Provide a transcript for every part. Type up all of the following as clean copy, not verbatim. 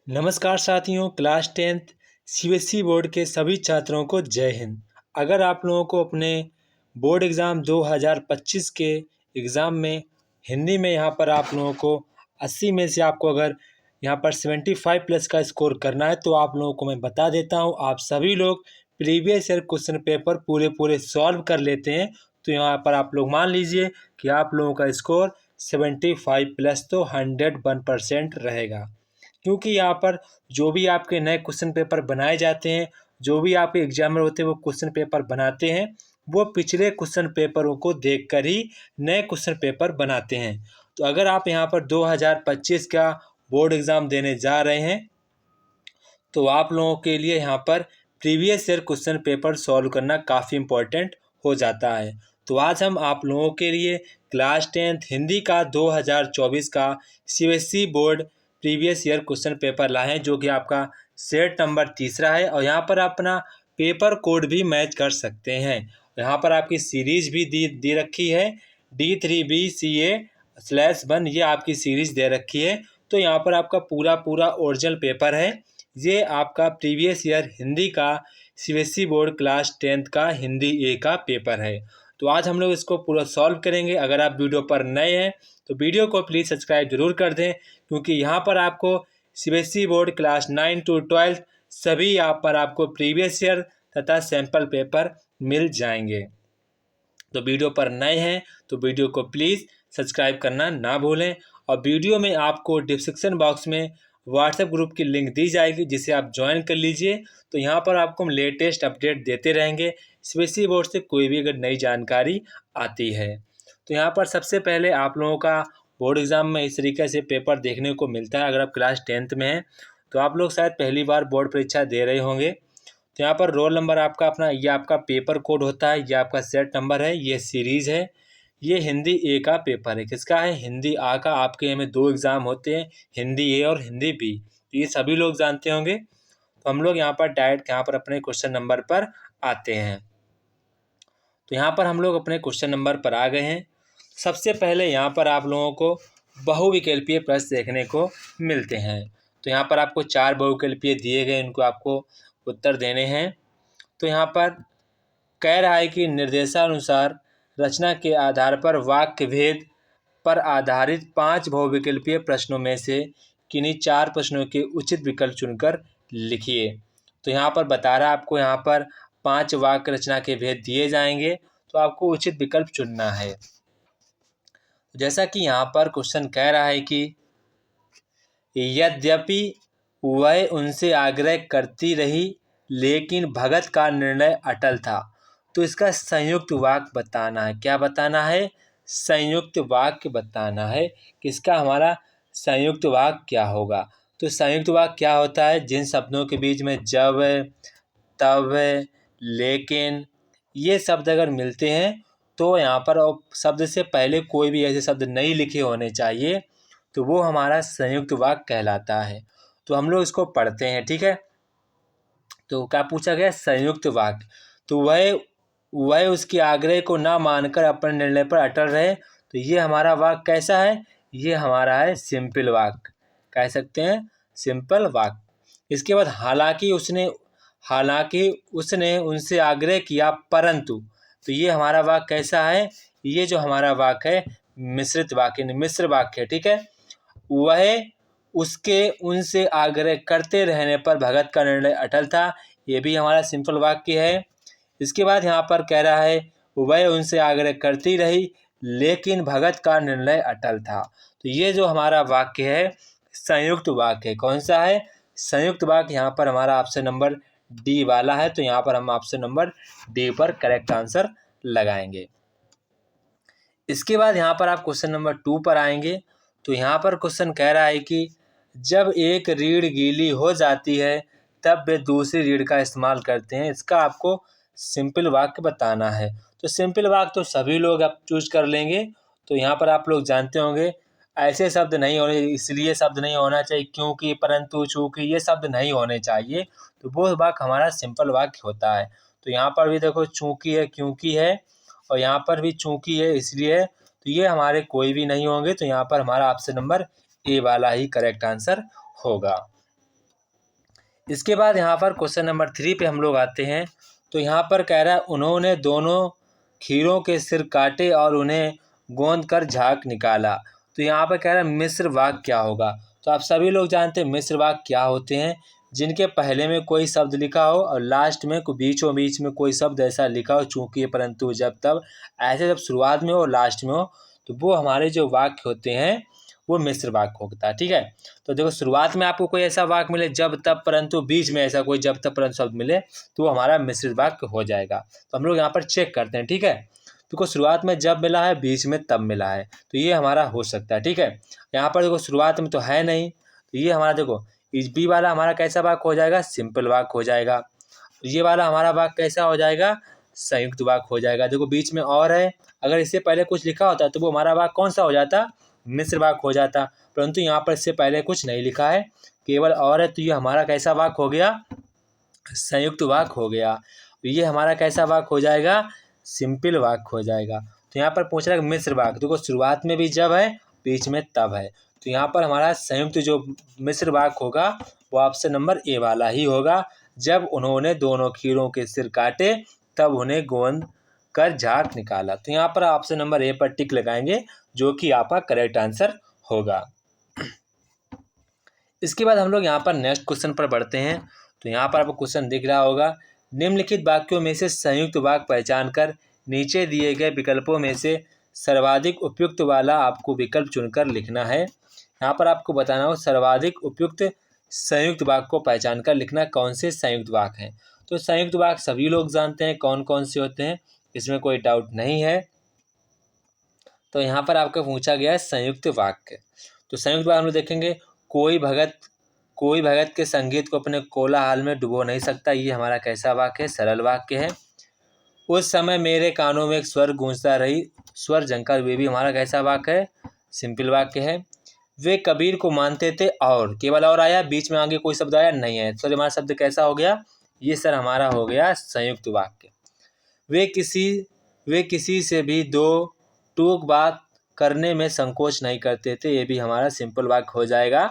नमस्कार साथियों, class 10th CBSE board के सभी छात्रों को जय हिंद। अगर आप लोगों को अपने बोर्ड एग्ज़ाम 2025 के एग्ज़ाम में हिंदी में यहाँ पर आप लोगों को 80 में से आपको अगर यहाँ पर 75 प्लस का स्कोर करना है तो आप लोगों को मैं बता देता हूँ, आप सभी लोग प्रीवियस ईयर क्वेश्चन पेपर पूरे सॉल्व कर लेते हैं। तो यहाँ पर आप लोग मान लीजिए कि आप लोगों का स्कोर 75 प्लस तो 101% रहेगा, क्योंकि यहाँ पर जो भी आपके नए क्वेश्चन पेपर बनाए जाते हैं, जो भी आपके एग्जामिनर होते हैं वो क्वेश्चन पेपर बनाते हैं, वो पिछले क्वेश्चन पेपरों को देखकर ही नए क्वेश्चन पेपर बनाते हैं। तो अगर आप यहाँ पर 2025 का बोर्ड एग्ज़ाम देने जा रहे हैं तो आप लोगों के लिए यहाँ पर previous year question paper solve करना काफ़ी इम्पोर्टेंट हो जाता है। तो आज हम आप लोगों के लिए क्लास 10th हिंदी का 2024 का CBSE board previous year question paper लाए हैं, जो कि आपका सेट नंबर 3 है और यहाँ पर अपना पेपर कोड भी मैच कर सकते हैं। यहाँ पर आपकी सीरीज भी दी रखी है, D3BCA/1, ये आपकी सीरीज दे रखी है। तो यहाँ पर आपका पूरा ओरिजिनल पेपर है। ये आपका प्रीवियस ईयर हिंदी का सीबीएसई बोर्ड क्लास 10th का हिंदी ए का पेपर है। तो आज हम लोग इसको पूरा सॉल्व करेंगे। अगर आप वीडियो पर नए हैं तो वीडियो को प्लीज़ सब्सक्राइब जरूर कर दें, क्योंकि यहाँ पर आपको सीबीएसई बोर्ड क्लास 9 to 12 सभी यहाँ पर आपको प्रीवियस ईयर तथा सैम्पल पेपर मिल जाएंगे। तो वीडियो पर नए हैं तो वीडियो को प्लीज़ सब्सक्राइब करना ना भूलें, और वीडियो में आपको डिस्क्रिप्शन बॉक्स में व्हाट्सएप ग्रुप की लिंक दी जाएगी, जिसे आप ज्वाइन कर लीजिए। तो यहाँ पर आपको हम लेटेस्ट अपडेट देते रहेंगे सीबीएसई बोर्ड से कोई भी अगर नई जानकारी आती है। तो यहाँ पर सबसे पहले आप लोगों का बोर्ड एग्ज़ाम में इस तरीके से पेपर देखने को मिलता है। अगर आप क्लास 10th में हैं तो आप लोग शायद पहली बार बोर्ड परीक्षा दे रहे होंगे। तो यहाँ पर रोल नंबर आपका अपना, ये आपका पेपर कोड होता है, ये आपका सेट नंबर है, ये सीरीज़ है। ये हिंदी ए का पेपर है। किसका है? हिंदी आ का। आपके में 2 एग्ज़ाम होते हैं, हिंदी ए और हिंदी बी। तो ये सभी लोग जानते होंगे। तो हम लोग यहाँ पर डायरेक्ट यहाँ पर अपने क्वेश्चन नंबर पर आते हैं। तो यहाँ पर हम लोग अपने क्वेश्चन नंबर पर आ गए हैं। सबसे पहले यहाँ पर आप लोगों को बहुविकल्पीय प्रश्न देखने को मिलते हैं। तो यहाँ पर आपको 4 बहुविकल्पीय दिए गए, इनको आपको उत्तर देने हैं। तो यहाँ पर कह रहा है कि निर्देशानुसार रचना के आधार पर वाक्य भेद पर आधारित 5 बहुविकल्पीय प्रश्नों में से किन्हीं 4 प्रश्नों के उचित विकल्प चुनकर लिखिए। तो यहाँ पर बता रहा है आपको, यहाँ पर 5 वाक्य रचना के भेद दिए जाएंगे, तो आपको उचित विकल्प चुनना है। जैसा कि यहाँ पर क्वेश्चन कह रहा है कि यद्यपि वह उनसे आग्रह करती रही लेकिन भगत का निर्णय अटल था। तो इसका संयुक्त वाक्य बताना है। क्या बताना है? संयुक्त वाक्य बताना है। किसका? हमारा संयुक्त वाक्य क्या होगा? तो संयुक्त वाक्य क्या होता है? जिन शब्दों के बीच में जब, तब, लेकिन ये शब्द अगर मिलते हैं तो यहाँ पर शब्द से पहले कोई भी ऐसे शब्द नहीं लिखे होने चाहिए, तो वो हमारा संयुक्त वाक्य कहलाता है। तो हम लोग इसको पढ़ते हैं, ठीक है। तो क्या पूछा गया? संयुक्त वाक्य। तो वह उसके आग्रह को ना मानकर अपने निर्णय पर अटल रहे। तो ये हमारा वाक्य कैसा है? ये हमारा है सिंपल वाक्य, कह सकते हैं सिंपल वाक्य। इसके बाद हालांकि उसने उनसे आग्रह किया परंतु, तो ये हमारा वाक्य कैसा है? ये जो हमारा वाक्य है मिश्रित वाक्य, मिश्र वाक्य है, ठीक है। वह उसके उनसे आग्रह करते रहने पर भगत का निर्णय अटल था, ये भी हमारा सिंपल वाक्य है। इसके बाद यहाँ पर कह रहा है वह उनसे आग्रह करती रही लेकिन भगत का निर्णय अटल था। तो ये जो हमारा वाक्य है संयुक्त वाक्य है। कौन सा है? संयुक्त वाक्य। यहाँ पर हमारा ऑप्शन नंबर डी वाला है, तो यहाँ पर हम ऑप्शन नंबर डी पर करेक्ट आंसर लगाएंगे। इसके बाद यहाँ पर आप क्वेश्चन नंबर 2 पर आएंगे। तो यहाँ पर क्वेश्चन कह रहा है कि जब एक रीढ़ गीली हो जाती है तब वे दूसरी रीढ़ का इस्तेमाल करते हैं। इसका आपको सिंपल वाक्य बताना है। तो सिंपल वाक्य तो सभी लोग आप चूज कर लेंगे। तो यहाँ पर आप लोग जानते होंगे ऐसे शब्द नहीं होने, इसलिए शब्द नहीं होना चाहिए, क्योंकि, परंतु, चूंकि, ये शब्द नहीं होने चाहिए। तो वो वाक्य हमारा सिंपल वाक्य होता है। तो यहाँ पर भी देखो चूंकि है, क्योंकि है, और यहाँ पर भी चूंकि है, इसलिए है। तो ये हमारे कोई भी नहीं होंगे। तो यहाँ पर हमारा ऑप्शन नंबर ए वाला ही करेक्ट आंसर होगा। इसके बाद यहाँ पर क्वेश्चन नंबर 3 पे हम लोग आते हैं। तो यहाँ पर कह रहा है उन्होंने दोनों खीरों के सिर काटे और उन्हें गोंद कर झाग निकाला। तो यहाँ पर कह रहा है मिश्र वाक्य क्या होगा। तो आप सभी लोग जानते हैं मिश्र वाक्य क्या होते हैं, जिनके पहले में कोई शब्द लिखा हो और लास्ट में बीचों बीच में कोई शब्द ऐसा लिखा हो चूंकि परंतु जब तब, ऐसे जब शुरुआत में हो लास्ट में हो, तो वो हमारे जो वाक्य होते हैं वो मिश्र वाक्य होता है। ठीक है, तो देखो शुरुआत में आपको कोई ऐसा वाक्य मिले जब तब परंतु, बीच में ऐसा कोई जब तब परंतु शब्द मिले तो वो हमारा मिश्रित वाक्य हो जाएगा। तो हम लोग यहाँ पर चेक करते हैं। ठीक है, देखो शुरुआत में जब मिला है, बीच में तब मिला है, तो ये हमारा हो सकता है। ठीक है, यहाँ पर देखो शुरुआत में तो है नहीं, तो ये हमारा देखो इस बी वाला हमारा कैसा वाक्य हो जाएगा, सिंपल वाक्य हो जाएगा। ये वाला हमारा वाक्य कैसा हो जाएगा, संयुक्त वाक्य हो जाएगा। देखो बीच में और है, अगर इससे पहले कुछ लिखा होता तो वो हमारा वाक्य कौन सा हो जाता, मिश्र वाक्य हो जाता, परंतु यहाँ पर इससे पहले कुछ नहीं लिखा है, केवल और है, तो ये हमारा कैसा वाक्य हो गया, संयुक्त वाक्य हो गया। तो ये हमारा कैसा वाक्य हो जाएगा, सिंपल वाक्य हो जाएगा। तो यहाँ पर पूछ रहा है मिश्र वाक्य, देखो शुरुआत में भी जब है, बीच में तब है, तो यहाँ पर हमारा संयुक्त जो मिश्र वाक्य होगा वो ऑप्शन नंबर ए वाला ही होगा। जब उन्होंने दोनों खीरों के सिर काटे तब उन्हें गोंद कर झाग निकाला। तो यहाँ पर ऑप्शन नंबर ए पर टिक लगाएंगे, जो कि आपका करेक्ट आंसर होगा। इसके बाद हम लोग यहाँ पर नेक्स्ट क्वेश्चन पर बढ़ते हैं। तो यहाँ पर आपको क्वेश्चन दिख रहा होगा, निम्नलिखित वाक्यों में से संयुक्त वाक्य पहचान कर नीचे दिए गए विकल्पों में से सर्वाधिक उपयुक्त वाला आपको विकल्प चुनकर लिखना है। यहाँ पर आपको बताना हो सर्वाधिक उपयुक्त संयुक्त वाक्य को पहचान कर लिखना कौन से संयुक्त वाक्य हैं। तो संयुक्त वाक्य सभी लोग जानते हैं कौन कौन से होते हैं, इसमें कोई डाउट नहीं है। तो यहाँ पर आपको पूछा गया है संयुक्त वाक्य। तो संयुक्त वाक्य हम लोग देखेंगे, कोई भगत के संगीत को अपने कोलाहल में डुबो नहीं सकता, ये हमारा कैसा वाक्य है, सरल वाक्य है। उस समय मेरे कानों में एक स्वर गूंजता रही, स्वर झंकार, वे भी हमारा कैसा वाक्य है, सिंपल वाक्य है। वे कबीर को मानते थे, और केवल और आया, बीच में आगे कोई शब्द आया नहीं है, तो हमारा शब्द कैसा हो गया, ये सर हमारा हो गया संयुक्त वाक्य। वे किसी से भी दो टूक बात करने में संकोच नहीं करते थे, ये भी हमारा सिंपल वाक्य हो जाएगा।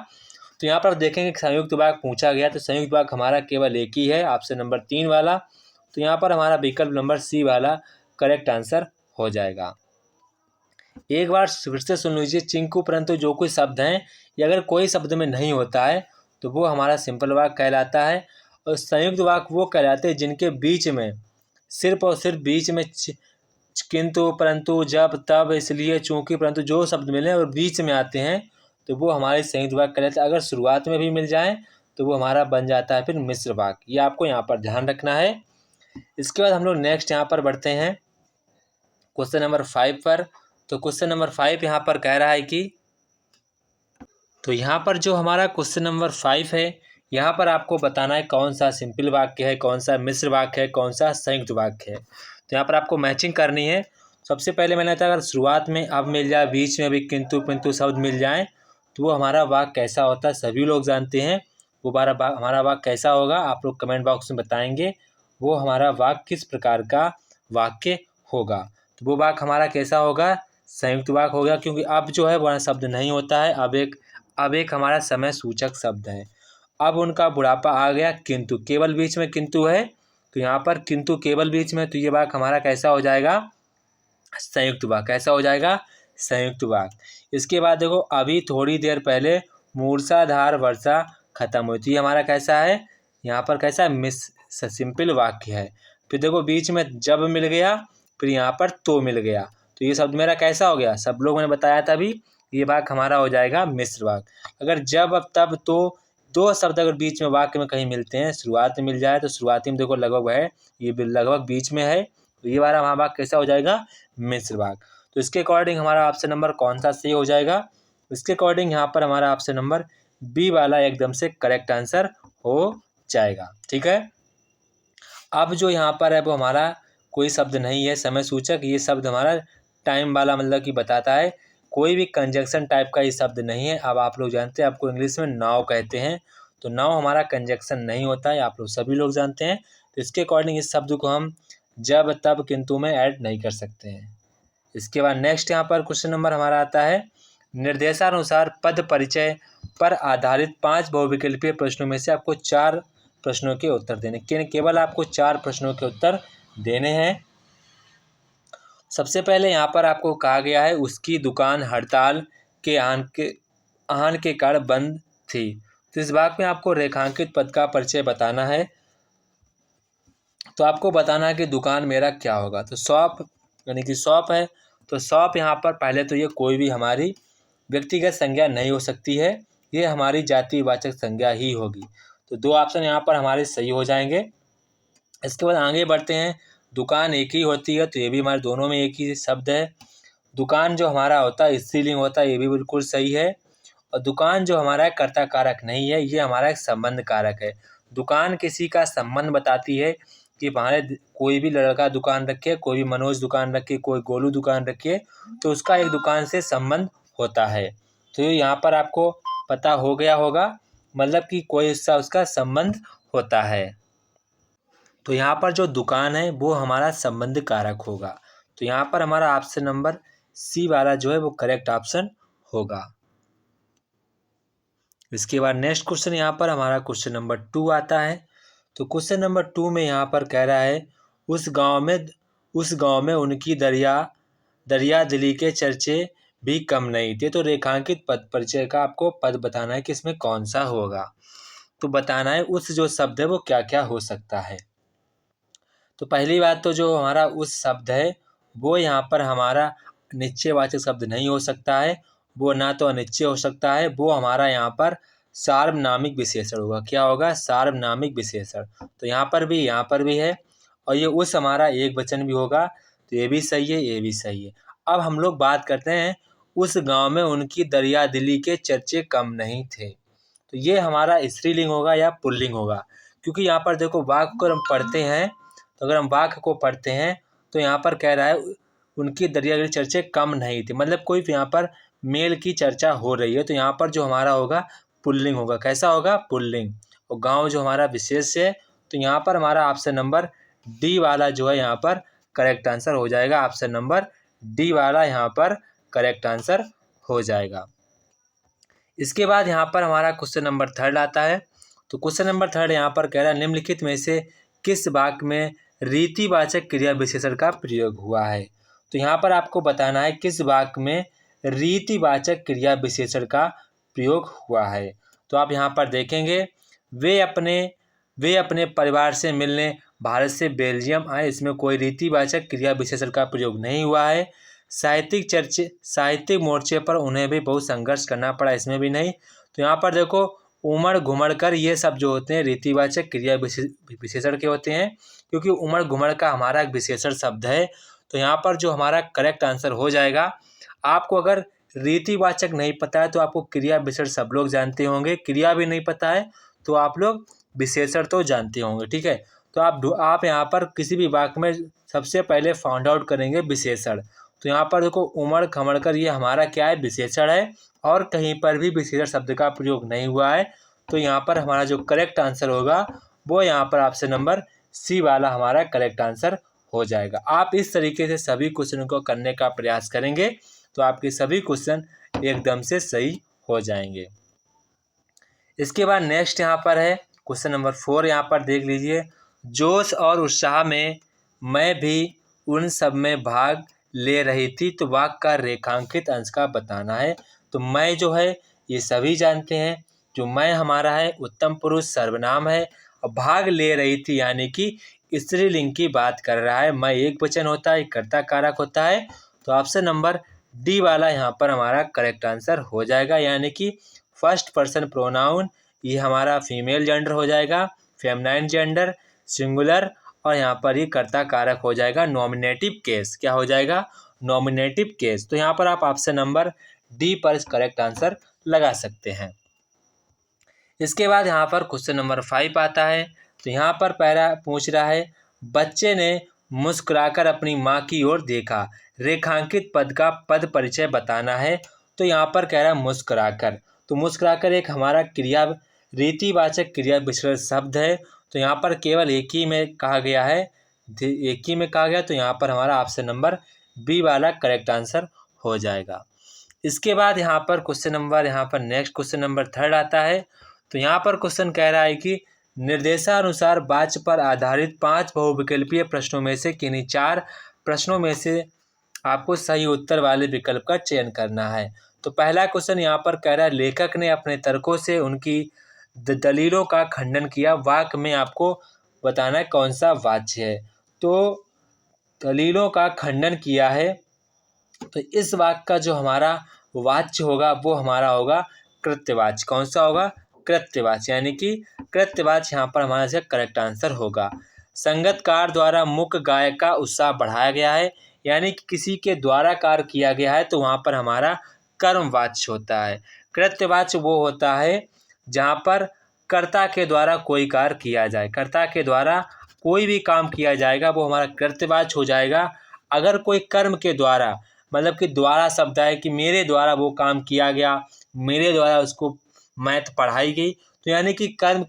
तो यहाँ पर देखेंगे संयुक्त वाक्य पूछा गया, तो संयुक्त वाक्य हमारा केवल एक ही है, ऑप्शन नंबर 3 वाला। तो यहाँ पर हमारा विकल्प नंबर सी वाला करेक्ट आंसर हो जाएगा। एक बार फिर से सुन लीजिए, चिंकू परंतु जो कोई शब्द हैं, या अगर कोई शब्द में नहीं होता है तो वो हमारा सिंपल वाक्य कहलाता है, और संयुक्त वाक्य वो कहलाते हैं जिनके बीच में सिर्फ और सिर्फ बीच में किंतु परंतु जब तब इसलिए चूंकि परंतु जो शब्द मिले और बीच में आते हैं तो वो हमारे संयुक्त वाक्य कहलाते हैं। अगर शुरुआत में भी मिल जाए तो वो हमारा बन जाता है फिर मिश्र वाक्य, ये आपको यहाँ पर ध्यान रखना है। इसके बाद हम लोग नेक्स्ट यहाँ पर बढ़ते हैं क्वेश्चन नंबर 5 पर। तो क्वेश्चन नंबर 5 यहाँ पर कह रहा है कि, तो यहाँ पर जो हमारा क्वेश्चन नंबर 5 है, यहाँ पर आपको बताना है कौन सा सिंपल वाक्य है, कौन सा मिश्र वाक्य है, कौन सा संयुक्त वाक्य है। तो यहाँ पर आपको मैचिंग करनी है। सबसे पहले मैंने कहा अगर शुरुआत में अब मिल जाए, बीच में भी किंतु परंतु शब्द मिल जाए तो वो हमारा वाक्य कैसा होता है, सभी लोग जानते हैं। वो हमारा वाक्य कैसा होगा, आप लोग कमेंट बॉक्स में बताएंगे वो हमारा वाक्य किस प्रकार का वाक्य होगा। तो वो वाक्य हमारा कैसा होगा, संयुक्त वाक्य होगा, क्योंकि अब जो है वह शब्द नहीं होता है, अब एक हमारा समय सूचक शब्द है। अब उनका बुढ़ापा आ गया, किंतु केवल बीच में किंतु है, तो यहाँ पर किंतु केवल बीच में, तो ये वाक्य हमारा कैसा हो जाएगा, संयुक्त वाक्य। कैसा हो जाएगा, संयुक्त वाक्य। इसके बाद देखो अभी थोड़ी देर पहले मूसलाधार वर्षा खत्म हुई, तो ये हमारा कैसा है, यहाँ पर कैसा है, सिंपल वाक्य है। फिर देखो बीच में जब मिल गया, फिर यहाँ पर तो मिल गया, तो ये शब्द मेरा कैसा हो गया, सब लोग मैंने बताया था अभी, ये वाक्य हमारा हो जाएगा मिश्र वाक्य। अगर जब अब तब तो दो शब्द अगर बीच में वाक्य में कहीं मिलते हैं, शुरुआत में मिल जाए, तो शुरुआती में देखो लगभग है, ये लगभग बीच में है, तो ये वाला हमारा वाक्य कैसा हो जाएगा, मिश्र वाक्य। तो इसके अकॉर्डिंग हमारा ऑप्शन नंबर कौन सा सही हो जाएगा, इसके अकॉर्डिंग यहाँ पर हमारा ऑप्शन नंबर बी वाला एकदम से करेक्ट आंसर हो जाएगा। ठीक है, अब जो यहाँ पर है वो हमारा कोई शब्द नहीं है समय सूचक, ये शब्द हमारा टाइम वाला मतलब कि बताता है, कोई भी कंजक्शन टाइप का ये शब्द नहीं है। अब आप लोग जानते हैं, आपको इंग्लिश में नाउ कहते हैं, तो नाउ हमारा कंजक्शन नहीं होता है, आप लोग सभी लोग जानते हैं। तो इसके अकॉर्डिंग इस शब्द को हम जब तब किंतु में ऐड नहीं कर सकते हैं। इसके बाद नेक्स्ट यहाँ पर क्वेश्चन नंबर हमारा आता है, निर्देशानुसार पद परिचय पर आधारित 5 बहुविकल्पीय प्रश्नों में से आपको 4 प्रश्नों के उत्तर देने, केवल आपको 4 प्रश्नों के उत्तर देने हैं। सबसे पहले यहाँ पर आपको कहा गया है उसकी दुकान हड़ताल के आहन के कारण बंद थी। तो इस भाग में आपको रेखांकित पद का परिचय बताना है। तो आपको बताना है कि दुकान मेरा क्या होगा। तो शॉप यानी कि शॉप है, तो शॉप यहाँ पर पहले तो ये कोई भी हमारी व्यक्तिगत संज्ञा नहीं हो सकती है, ये हमारी जातिवाचक संज्ञा ही होगी। तो 2 ऑप्शन यहाँ पर हमारे सही हो जाएंगे। इसके बाद आगे बढ़ते हैं। दुकान एक ही होती है, तो ये भी हमारे दोनों में एक ही शब्द है। दुकान जो हमारा होता है स्त्रीलिंग होता है, ये भी बिल्कुल सही है। और दुकान जो हमारा कर्ता कारक नहीं है, ये हमारा एक संबंध कारक है। दुकान किसी का संबंध बताती है कि हमारे कोई भी लड़का दुकान रखे, कोई भी मनोज दुकान रखे, कोई गोलू दुकान रखे, तो उसका एक दुकान से संबंध होता है। तो यहाँ पर आपको पता हो गया होगा, मतलब कि कोई हिस्सा उसका संबंध होता है। तो यहाँ पर जो दुकान है वो हमारा संबंध कारक होगा। तो यहाँ पर हमारा ऑप्शन नंबर सी वाला जो है वो करेक्ट ऑप्शन होगा। इसके बाद नेक्स्ट क्वेश्चन यहाँ पर हमारा क्वेश्चन नंबर 2 आता है। तो क्वेश्चन नंबर 2 में यहाँ पर कह रहा है उस गांव में उनकी दरिया दिली के चर्चे भी कम नहीं थे। तो रेखांकित पद परिचय का आपको पद बताना है कि इसमें कौन सा होगा। तो बताना है उस जो शब्द है वो क्या क्या हो सकता है। तो पहली बात तो जो हमारा उस शब्द है वो यहाँ पर हमारा निश्चयवाचक शब्द नहीं हो सकता है, वो ना तो अनिश्चय हो सकता है, वो हमारा यहाँ पर सार्वनामिक विशेषण होगा। क्या होगा? सार्वनामिक विशेषण। तो यहाँ पर भी है। और ये उस हमारा एक वचन भी होगा, तो ये भी सही है, ये भी सही है। अब हम लोग बात करते हैं उस गांव में उनकी दरिया दिली के चर्चे कम नहीं थे। तो ये हमारा स्त्रीलिंग होगा या पुल्लिंग होगा, क्योंकि यहाँ पर देखो वाक्य को हम पढ़ते हैं, तो अगर हम वाक्य को पढ़ते हैं तो यहाँ पर कह रहा है उनकी दरिया दिली चर्चे कम नहीं थे, मतलब कोई यहाँ पर मेल की चर्चा हो रही है। तो यहाँ पर जो हमारा होगा पुल्लिंग होगा। कैसा होगा? पुल्लिंग। और गांव जो हमारा विशेष है, तो यहाँ पर हमारा ऑप्शन नंबर डी वाला जो है यहाँ पर करेक्ट आंसर हो जाएगा। ऑप्शन नंबर डी वाला यहाँ पर करेक्ट आंसर हो जाएगा। इसके बाद यहाँ पर हमारा क्वेश्चन नंबर 3 आता है। तो क्वेश्चन नंबर 3 यहाँ पर कह रहा है निम्नलिखित में से किस वाक्य में रीतिवाचक क्रिया विशेषण का प्रयोग हुआ है। तो यहाँ पर आपको बताना है किस वाक्य में रीतिवाचक क्रिया विशेषण का प्रयोग हुआ है। तो आप यहाँ पर देखेंगे वे अपने परिवार से मिलने भारत से बेल्जियम आए, इसमें कोई रीतिवाचक क्रिया विशेषण का प्रयोग नहीं हुआ है। साहित्यिक मोर्चे पर उन्हें भी बहुत संघर्ष करना पड़ा, इसमें भी नहीं। तो यहाँ पर देखो उमड़ घुमड़ कर ये सब जो होते हैं रीतिवाचक क्रिया विशेषण के होते हैं, क्योंकि उमड़ घुमड़ का हमारा एक विशेषण शब्द है। तो यहाँ पर जो हमारा करेक्ट आंसर हो जाएगा, आपको अगर रीतिवाचक नहीं पता है तो आपको क्रिया विशेषण सब लोग जानते होंगे, क्रिया भी नहीं पता है तो आप लोग विशेषण तो जानते होंगे, ठीक है। तो आप यहाँ पर किसी भी वाक्य में सबसे पहले फाउंड आउट करेंगे विशेषण। तो यहाँ पर देखो उमड़ खमड़ कर ये हमारा क्या है? विशेषण है, और कहीं पर भी विशेषण शब्द का प्रयोग नहीं हुआ है। तो यहाँ पर हमारा जो करेक्ट आंसर होगा वो यहाँ पर ऑप्शन नंबर सी वाला हमारा करेक्ट आंसर हो जाएगा। आप इस तरीके से सभी क्वेश्चनों को करने का प्रयास करेंगे तो आपके सभी क्वेश्चन एकदम से सही हो जाएंगे। इसके बाद नेक्स्ट यहाँ पर है क्वेश्चन नंबर 4। यहाँ पर देख लीजिए, जोश और उत्साह में मैं भी उन सब में भाग ले रही थी। तो वाक्य का रेखांकित अंश का बताना है। तो मैं जो है ये सभी जानते हैं, जो मैं हमारा है उत्तम पुरुष सर्वनाम है, और भाग ले रही थी यानी कि स्त्रीलिंग की बात कर रहा है। मैं एक वचन होता है, कर्ता कारक होता है। तो ऑप्शन नंबर डी वाला यहाँ पर हमारा करेक्ट आंसर हो जाएगा, यानी कि फर्स्ट पर्सन प्रोनाउन, ये हमारा फीमेल जेंडर हो जाएगा, फेमिनाइन जेंडर, सिंगुलर, और यहाँ पर ये कर्ता कारक हो जाएगा नॉमिनेटिव केस। क्या हो जाएगा? Nominative case. तो यहाँ पर आप ऑप्शन नंबर डी पर करेक्ट आंसर लगा सकते हैं। इसके बाद यहाँ पर क्वेश्चन नंबर 5 आता है। तो यहाँ पर पहला पूछ रहा है बच्चे ने मुस्कुराकर अपनी माँ की ओर देखा, रेखांकित पद का पद परिचय बताना है। तो यहाँ पर कह रहा है मुस्कुराकर। तो मुस्कुराकर एक हमारा रीतिवाचक क्रिया विशेषण शब्द है। तो यहाँ पर केवल एक ही में कहा गया है, तो यहाँ पर हमारा ऑप्शन नंबर बी वाला करेक्ट आंसर हो जाएगा। इसके बाद यहाँ पर नेक्स्ट क्वेश्चन नंबर 3 आता है। तो यहाँ पर क्वेश्चन कह रहा है कि निर्देशानुसार वाच्य पर आधारित 5 बहुविकल्पीय प्रश्नों में से किन्हीं 4 प्रश्नों में से आपको सही उत्तर वाले विकल्प का चयन करना है। तो पहला क्वेश्चन यहाँ पर कह रहा है, लेखक ने अपने तर्कों से उनकी दलीलों का खंडन किया। वाक्य में आपको बताना है कौन सा वाच्य है। तो दलीलों का खंडन किया है, तो इस वाक्य का जो हमारा वाच्य होगा वो हमारा होगा कृत्यवाच्य। कौन सा होगा? कृत्यवाच्य, यानी कि कृत्यवाच्य यहाँ पर हमारा इसका करेक्ट आंसर होगा। संगतकार द्वारा मुख्य गायक का उत्साह बढ़ाया गया है, यानी कि किसी के द्वारा कार्य किया गया है, तो वहाँ पर हमारा कर्मवाच्य होता है। कृत्यवाच्य वो होता है जहाँ पर कर्ता के द्वारा कोई कार्य किया जाए, कर्ता के द्वारा कोई भी काम किया जाएगा वो हमारा कृत्यवाच्य हो जाएगा। अगर कोई कर्म के द्वारा, मतलब कि द्वारा शब्द है कि मेरे द्वारा वो काम किया गया, मेरे द्वारा उसको मैथ पढ़ाई गई, तो यानी कि कर्म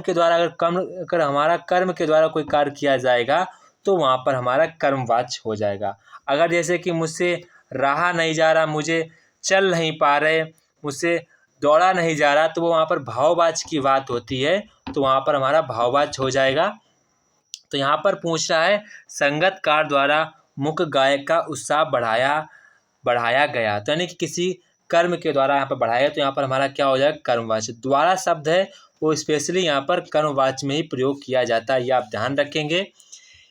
के द्वारा अगर हमारा कर्म के द्वारा कोई कार्य किया जाएगा तो वहाँ पर हमारा कर्मवाच्य हो जाएगा। अगर जैसे कि मुझसे रहा नहीं जा रहा, मुझे चल नहीं पा रहे, मुझसे दौड़ा नहीं जा रहा, तो वो वहाँ पर भाववाच्य की बात होती है, तो वहाँ पर हमारा भाववाच्य हो जाएगा। तो यहाँ पर पूछ रहा है संगतकार द्वारा मुख्य गायक का उत्साह बढ़ाया गया, तो यानी कि किसी कर्म के द्वारा यहाँ पर बढ़ाया, तो यहाँ पर हमारा क्या हो जाएगा? कर्मवाच्य। द्वारा शब्द है वो स्पेशली यहाँ पर कर्मवाच्य में ही प्रयोग किया जाता है, ये आप ध्यान रखेंगे।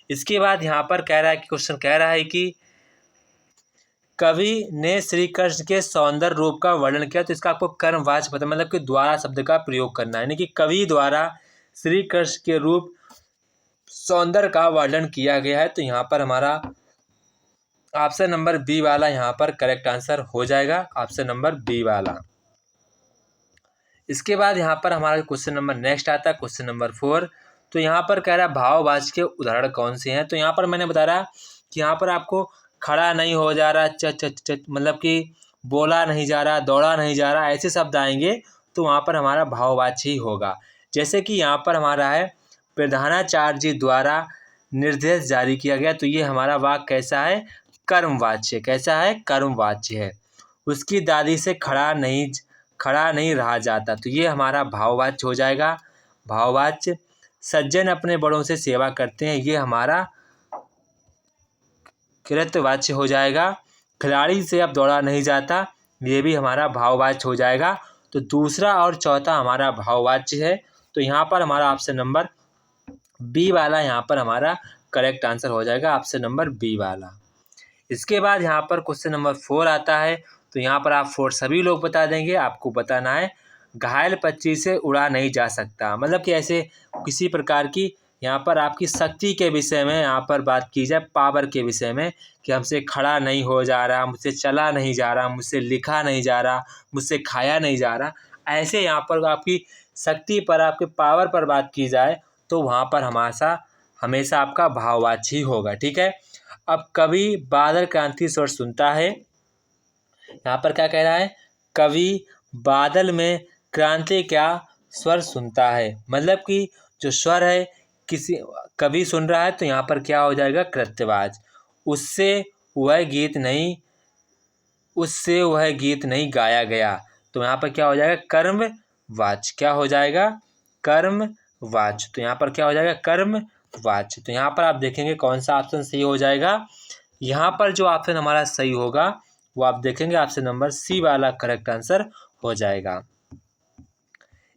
इसके बाद यहाँ पर कह रहा है कि क्वेश्चन कह रहा है कि कवि ने श्री कृष्ण के सौंदर्य रूप का वर्णन किया, तो इसका आपको कर्मवाच्य पता, मतलब कि द्वारा शब्द का प्रयोग करना है, यानी कि कवि द्वारा श्री कृष्ण के रूप सौंदर्य का वर्णन किया गया है, तो यहाँ पर हमारा ऑप्शन नंबर बी वाला यहाँ पर करेक्ट आंसर हो जाएगा, ऑप्शन नंबर बी वाला। इसके बाद यहाँ पर हमारा क्वेश्चन नंबर नेक्स्ट आता है, क्वेश्चन नंबर 4। तो यहाँ पर कह रहा है भाववाच्य के उदाहरण कौन से हैं। तो यहाँ पर मैंने बता रहा कि यहाँ पर आपको खड़ा नहीं हो जा रहा, मतलब कि बोला नहीं जा रहा, दौड़ा नहीं जा रहा, ऐसे शब्द आएंगे तो वहाँ पर हमारा भाववाच्य ही होगा। जैसे कि यहाँ पर हमारा है प्रधानाचार्य जी द्वारा निर्देश जारी किया गया, तो ये हमारा वाक्य कैसा है? कर्मवाच्य। कैसा है? कर्मवाच्य है। उसकी दादी से खड़ा नहीं रहा जाता, तो ये हमारा भाववाच्य हो जाएगा, भाववाच्य। सज्जन अपने बड़ों से सेवा करते हैं, ये हमारा कृत्यवाच्य हो जाएगा। खिलाड़ी से अब दौड़ा नहीं जाता, ये भी हमारा भाववाच्य हो जाएगा। तो दूसरा और चौथा हमारा भाववाच्य है, तो यहाँ पर हमारा ऑप्शन नंबर बी वाला यहाँ पर हमारा करेक्ट आंसर हो जाएगा, ऑप्शन नंबर बी वाला। इसके बाद यहाँ पर क्वेश्चन नंबर 4 आता है, तो यहाँ पर आप 4 सभी लोग बता देंगे। आपको बताना है घायल पक्षी से उड़ा नहीं जा सकता, मतलब कि ऐसे किसी प्रकार की यहाँ पर आपकी शक्ति के विषय में यहाँ पर बात की जाए, पावर के विषय में, कि हमसे खड़ा नहीं हो जा रहा, मुझसे चला नहीं जा रहा, मुझसे लिखा नहीं जा रहा, मुझसे खाया नहीं जा रहा, ऐसे यहाँ पर आपकी शक्ति पर, आपके पावर पर बात की जाए तो वहाँ पर हमेशा आपका भाववाच्य ही होगा। ठीक है। अब कवि बादल क्रांति स्वर सुनता है, यहाँ पर क्या कह रहा है? कवि बादल में क्रांति क्या स्वर सुनता है, मतलब कि जो स्वर है किसी कवि सुन रहा है, तो यहाँ पर क्या हो जाएगा? कृत्यवाच्य। उससे वह गीत नहीं गाया गया, तो यहाँ पर क्या हो जाएगा? कर्मवाच्य। क्या हो जाएगा? कर्मवाच्य। तो यहाँ पर क्या हो जाएगा? कर्मवाच्य। तो यहाँ पर आप देखेंगे कौन सा ऑप्शन सही हो जाएगा। यहाँ पर जो ऑप्शन हमारा सही होगा वो आप देखेंगे ऑप्शन नंबर सी वाला करेक्ट आंसर हो जाएगा।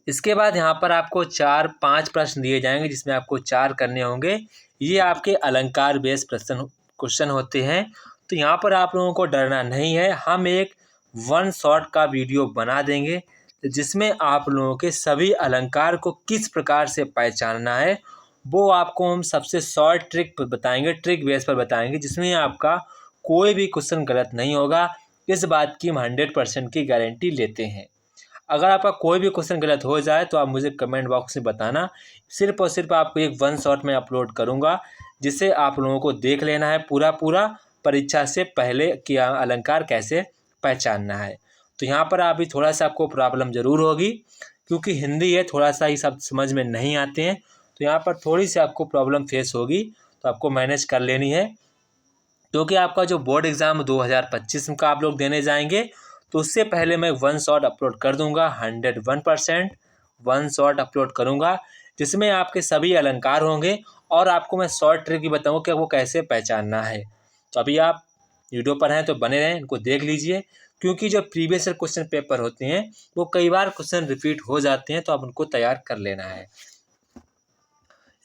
इसके बाद यहाँ पर आपको 4-5 प्रश्न दिए जाएंगे, जिसमें आपको 4 करने होंगे। ये आपके अलंकार बेस्ड क्वेश्चन होते हैं, तो यहाँ पर आप लोगों को डरना नहीं है। हम एक 1 शॉट का वीडियो बना देंगे जिसमें आप लोगों के सभी अलंकार को किस प्रकार से पहचानना है वो आपको हम सबसे शॉर्ट ट्रिक बताएंगे, ट्रिक बेस पर बताएंगे, जिसमें आपका कोई भी क्वेश्चन गलत नहीं होगा। इस बात की हम 100% की गारंटी लेते हैं। अगर आपका कोई भी क्वेश्चन गलत हो जाए तो आप मुझे कमेंट बॉक्स में बताना। सिर्फ और सिर्फ आपको एक 1 शॉट में अपलोड करूंगा, जिसे आप लोगों को देख लेना है पूरा परीक्षा से पहले कि अलंकार कैसे पहचानना है। तो यहाँ पर अभी थोड़ा सा आपको प्रॉब्लम ज़रूर होगी, क्योंकि हिंदी है, थोड़ा सा ही शब्द समझ में नहीं आते हैं, तो यहाँ पर थोड़ी सी आपको प्रॉब्लम फेस होगी, तो आपको मैनेज कर लेनी है। क्योंकि आपका जो बोर्ड एग्ज़ाम 2025 का आप लोग देने जाएंगे, तो उससे पहले मैं 1 शॉट अपलोड कर दूंगा 101%। वन शॉट अपलोड करूँगा जिसमें आपके सभी अलंकार होंगे और आपको मैं शॉर्ट ट्रिक भी बताऊँगा कि वो कैसे पहचानना है। तो अभी आप वीडियो पर हैं तो बने रहें, इनको देख लीजिए, क्योंकि जो प्रीवियस ईयर क्वेश्चन पेपर होते हैं वो कई बार क्वेश्चन रिपीट हो जाते हैं, तो आप उनको तैयार कर लेना है।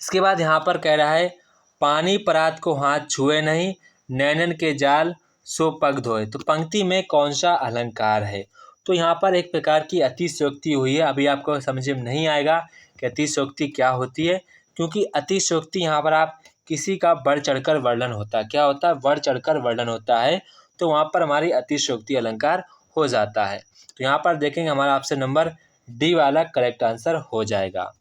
इसके बाद यहाँ पर कह रहा है पानी परात को हाथ छुए नहीं, नैनन के जाल सो पग धोए। तो पंक्ति में कौन सा अलंकार है? तो यहाँ पर एक प्रकार की अतिशयोक्ति हुई है। अभी आपको समझ में नहीं आएगा कि अतिशयोक्ति क्या होती है, क्योंकि अतिशयोक्ति यहाँ पर आप किसी का बढ़ चढ़कर वर्णन होता है। क्या होता है? बढ़ चढ़कर वर्णन होता है, तो वहाँ पर हमारी अतिशयोक्ति अलंकार हो जाता है। तो यहाँ पर देखेंगे हमारा ऑप्शन नंबर डी वाला करेक्ट आंसर हो जाएगा।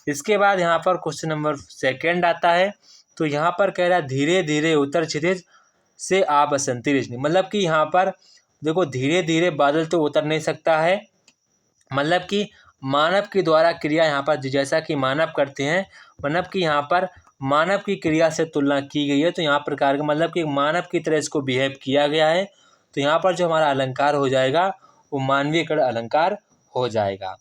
इसके बाद यहाँ पर क्वेश्चन नंबर सेकेंड आता है। तो यहाँ पर कह रहा है धीरे धीरे उतर क्षितिज से आ बसंती रजनी। मतलब कि यहाँ पर देखो धीरे धीरे बादल तो उतर नहीं सकता है, मतलब कि मानव के द्वारा क्रिया यहाँ पर जैसा कि मानव करते हैं, मतलब कि यहाँ पर मानव की क्रिया से तुलना की गई है। तो यहाँ प्रकार का मतलब कि मानव की तरह इसको बिहेव किया गया है। तो यहाँ पर जो हमारा अलंकार हो जाएगा वो मानवीय कण अलंकार हो जाएगा।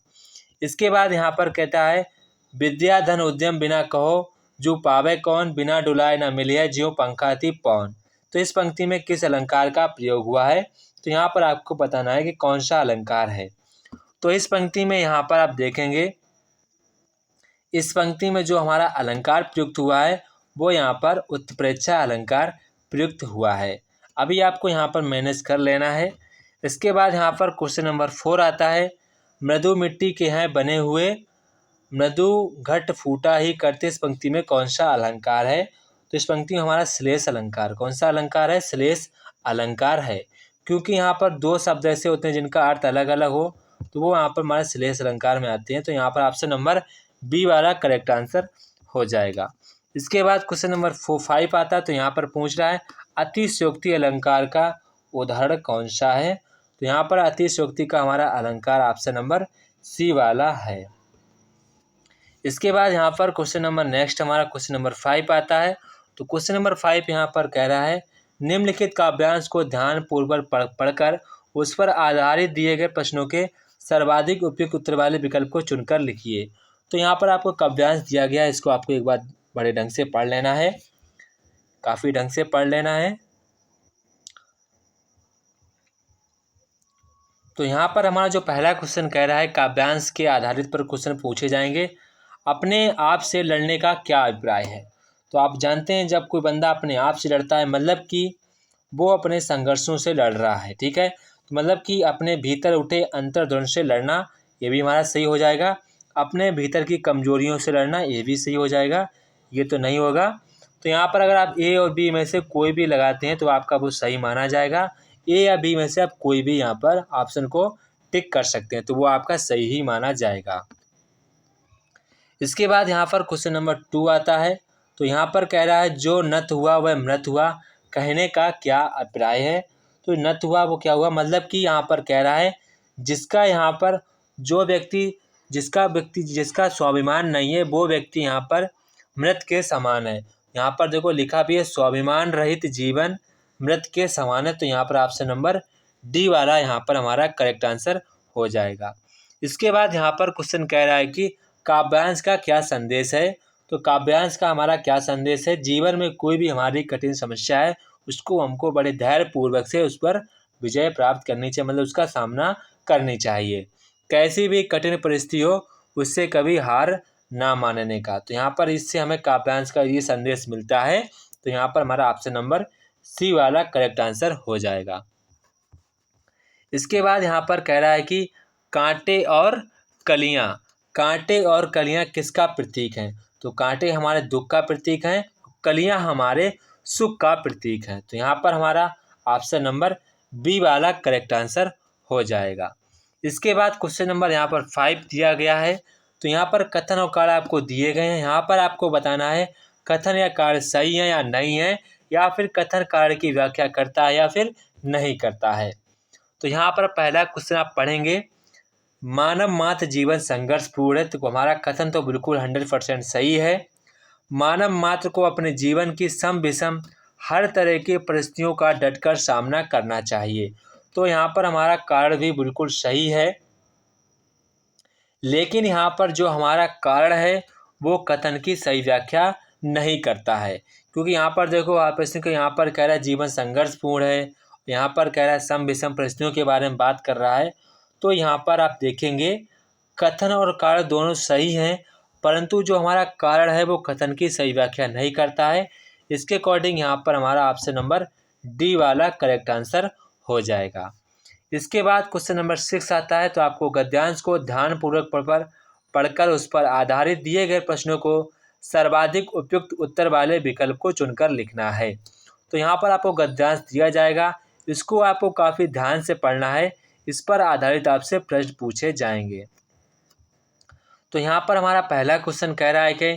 इसके बाद यहाँ पर कहता है विद्या धन उद्यम बिना कहो जो पावे कौन, बिना डुलाए न मिले ज्यों पंखा थी पौन। तो इस पंक्ति में किस अलंकार का प्रयोग हुआ है? तो यहाँ पर आपको बताना है कि कौन सा अलंकार है। तो इस पंक्ति में यहाँ पर आप देखेंगे, इस पंक्ति में जो हमारा अलंकार प्रयुक्त हुआ है वो यहाँ पर उत्प्रेक्षा अलंकार प्रयुक्त हुआ है। अभी आपको यहाँ पर मैनेज कर लेना है। इसके बाद यहाँ पर क्वेश्चन नंबर 4 आता है मृदु मिट्टी के हैं बने हुए, मृदु घट फूटा ही करते। इस पंक्ति में कौन सा अलंकार है? तो इस पंक्ति में हमारा श्लेष अलंकार। कौन सा अलंकार है? श्लेष अलंकार है, क्योंकि यहाँ पर दो शब्द ऐसे होते हैं जिनका अर्थ अलग अलग हो, तो वो यहाँ पर हमारे श्लेष अलंकार में आते हैं। तो यहाँ पर ऑप्शन नंबर बी वाला करेक्ट आंसर हो जाएगा। इसके बाद क्वेश्चन नंबर 5 आता है। तो यहाँ पर पूछ रहा है अतिशयोक्ति अलंकार का उदाहरण कौन सा है? तो यहाँ पर अतिशयोक्ति का हमारा अलंकार ऑप्शन नंबर सी वाला है। इसके बाद यहाँ पर क्वेश्चन नंबर नेक्स्ट हमारा क्वेश्चन नंबर 5 आता है। तो क्वेश्चन नंबर 5 यहाँ पर कह रहा है निम्नलिखित काव्यांश को ध्यानपूर्वक पढ़कर उस पर आधारित दिए गए प्रश्नों के सर्वाधिक उपयुक्त उत्तर वाले विकल्प को चुनकर लिखिए। तो यहाँ पर आपको काव्यांश दिया गया है, इसको आपको एक बार बड़े ढंग से पढ़ लेना है, काफ़ी ढंग से पढ़ लेना है। तो यहाँ पर हमारा जो पहला क्वेश्चन कह रहा है काव्यांश के आधारित पर क्वेश्चन पूछे जाएंगे, अपने आप से लड़ने का क्या अभिप्राय है? तो आप जानते हैं जब कोई बंदा अपने आप से लड़ता है मतलब कि वो अपने संघर्षों से लड़ रहा है, ठीक है। तो मतलब कि अपने भीतर उठे अंतर्द्वंद से लड़ना, ये भी हमारा सही हो जाएगा। अपने भीतर की कमजोरियों से लड़ना, ये भी सही हो जाएगा, ये तो नहीं होगा। तो यहाँ पर अगर आप ए और बी में से कोई भी लगाते हैं तो आपका वो सही माना जाएगा। ए या बी में से आप कोई भी यहाँ पर ऑप्शन को टिक कर सकते हैं, तो वो आपका सही ही माना जाएगा। इसके बाद यहाँ पर क्वेश्चन नंबर 2 आता है। तो यहाँ पर कह रहा है जो नत हुआ वह मृत हुआ, कहने का क्या अभिप्राय है? तो नत हुआ वो क्या हुआ, मतलब कि यहाँ पर कह रहा है जिसका यहाँ पर जो व्यक्ति जिसका स्वाभिमान नहीं है वो व्यक्ति यहाँ पर मृत के समान है। यहाँ पर देखो लिखा भी है स्वाभिमान रहित जीवन मृत के समान है। तो यहाँ पर ऑप्शन नंबर डी वाला यहाँ पर हमारा करेक्ट आंसर हो जाएगा। इसके बाद यहाँ पर क्वेश्चन कह रहा है कि काव्यांश का क्या संदेश है? तो काव्यांश का हमारा क्या संदेश है? जीवन में कोई भी हमारी कठिन समस्या है उसको हमको बड़े धैर्य पूर्वक से उस पर विजय प्राप्त करनी चाहिए, मतलब उसका सामना करनी चाहिए। कैसी भी कठिन परिस्थिति हो उससे कभी हार ना मानने का। तो यहाँ पर इससे हमें काव्यांश का ये संदेश मिलता है। तो यहाँ पर हमारा ऑप्शन नंबर सी वाला करेक्ट आंसर हो जाएगा। इसके बाद यहाँ पर कह रहा है कि कांटे और कलियाँ किसका प्रतीक हैं? तो कांटे हमारे दुख का प्रतीक हैं, कलियाँ हमारे सुख का प्रतीक हैं। तो यहाँ पर हमारा ऑप्शन नंबर बी वाला करेक्ट आंसर हो जाएगा। इसके बाद क्वेश्चन नंबर यहाँ पर 5 दिया गया है। तो यहाँ पर कथन और कार्य आपको दिए गए हैं। यहाँ पर आपको बताना है कथन या कार्य सही है या नहीं है, या फिर कथन कार्य की व्याख्या करता है या फिर नहीं करता है। तो यहाँ पर पहला क्वेश्चन आप पढ़ेंगे मानव मात्र जीवन संघर्षपूर्ण है। तो हमारा कथन तो बिल्कुल 100% सही है। मानव मात्र को अपने जीवन की सम विषम हर तरह की परिस्थितियों का डटकर सामना करना चाहिए। तो यहाँ पर हमारा कार्य भी बिल्कुल सही है। लेकिन यहाँ पर जो हमारा कारण है वो कथन की सही व्याख्या नहीं करता है। क्योंकि यहाँ पर देखो आप प्रश्न को यहाँ पर कह रहा है जीवन संघर्षपूर्ण है, यहाँ पर कह रहा है सम विषम परिस्थितियों के बारे में बात कर रहा है। तो यहाँ पर आप देखेंगे कथन और कारण दोनों सही हैं, परंतु जो हमारा कारण है वो कथन की सही व्याख्या नहीं करता है। इसके अकॉर्डिंग यहाँ पर हमारा ऑप्शन नंबर डी वाला करेक्ट आंसर हो जाएगा। इसके बाद क्वेश्चन नंबर 6 आता है। तो आपको गद्यांश को ध्यानपूर्वक पढ़कर उस पर आधारित दिए गए प्रश्नों को सर्वाधिक उपयुक्त उत्तर वाले विकल्प को चुनकर लिखना है। तो यहाँ पर आपको गद्यांश दिया जाएगा, इसको आपको काफ़ी ध्यान से पढ़ना है, इस पर आधारित आपसे प्रश्न पूछे जाएंगे। तो यहाँ पर हमारा पहला क्वेश्चन कह रहा है कि